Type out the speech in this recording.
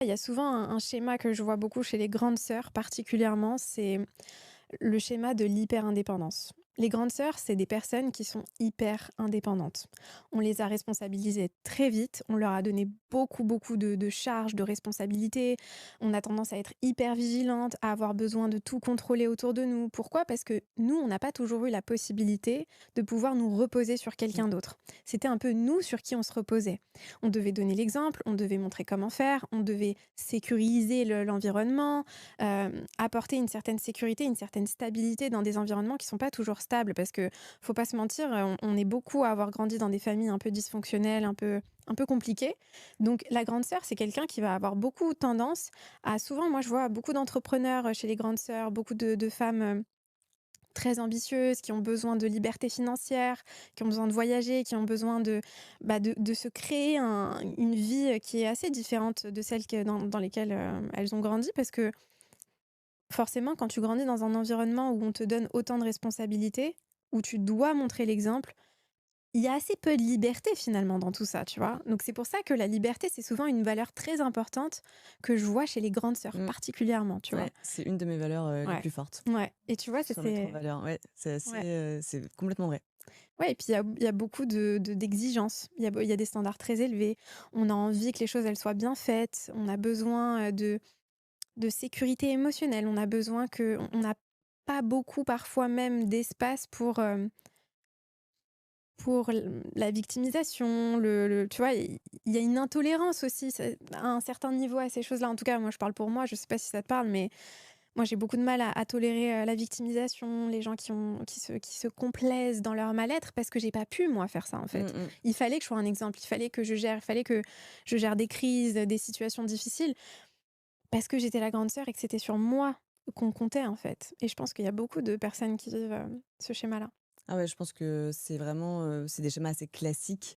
Il y a souvent un schéma que je vois beaucoup chez les grandes sœurs particulièrement, c'est le schéma de l'hyper-indépendance. Les grandes sœurs, c'est des personnes qui sont hyper indépendantes. On les a responsabilisées très vite, on leur a donné beaucoup, beaucoup de charges, de responsabilités. On a tendance à être hyper vigilante, à avoir besoin de tout contrôler autour de nous. Pourquoi? Parce que nous, on n'a pas toujours eu la possibilité de pouvoir nous reposer sur quelqu'un Mmh. d'autre. C'était un peu nous sur qui on se reposait. On devait donner l'exemple, on devait montrer comment faire, on devait sécuriser l'environnement, apporter une certaine sécurité, une certaine stabilité dans des environnements qui sont pas toujours stables. Parce que faut pas se mentir, on est beaucoup à avoir grandi dans des familles un peu dysfonctionnelles, un peu compliquées. Donc la grande sœur, c'est quelqu'un qui va avoir beaucoup tendance à souvent moi je vois beaucoup d'entrepreneurs, chez les grandes sœurs, beaucoup de femmes, très ambitieuses, qui ont besoin de liberté financière, qui ont besoin de voyager, qui ont besoin de se créer une vie, qui est assez différente de celle que dans lesquelles, elles ont grandi. Parce que forcément, quand tu grandis dans un environnement où on te donne autant de responsabilités, où tu dois montrer l'exemple, il y a assez peu de liberté finalement dans tout ça, tu vois? Donc c'est pour ça que la liberté, c'est souvent une valeur très importante que je vois chez les grandes sœurs Mmh. particulièrement, tu vois? Ouais, c'est une de mes valeurs, les Ouais, plus fortes. ouais et tu vois, Se remettre en valeur, ouais, ouais. c'est complètement vrai. Ouais et puis il y a beaucoup d'exigences. Il y a des standards très élevés. On a envie que les choses, elles soient bien faites. On a besoin, de sécurité émotionnelle. On a besoin que on n'a pas beaucoup parfois même d'espace pour la victimisation, le tu vois? Il y a une intolérance aussi, c'est à un certain niveau à ces choses-là. En tout cas, moi, je parle pour moi, je sais pas si ça te parle, mais moi, j'ai beaucoup de mal à tolérer, la victimisation, les gens qui se complaisent dans leur mal-être parce que j'ai pas pu, moi, faire ça, en Mmh fait. mh. Il fallait que je sois un exemple, il fallait que je gère des crises, des situations difficiles parce que j'étais la grande sœur et que c'était sur moi qu'on comptait, en fait et je pense qu'il y a beaucoup de personnes qui vivent, ce schéma-là. Ah ouais, je pense que c'est vraiment, c'est des schémas assez classiques.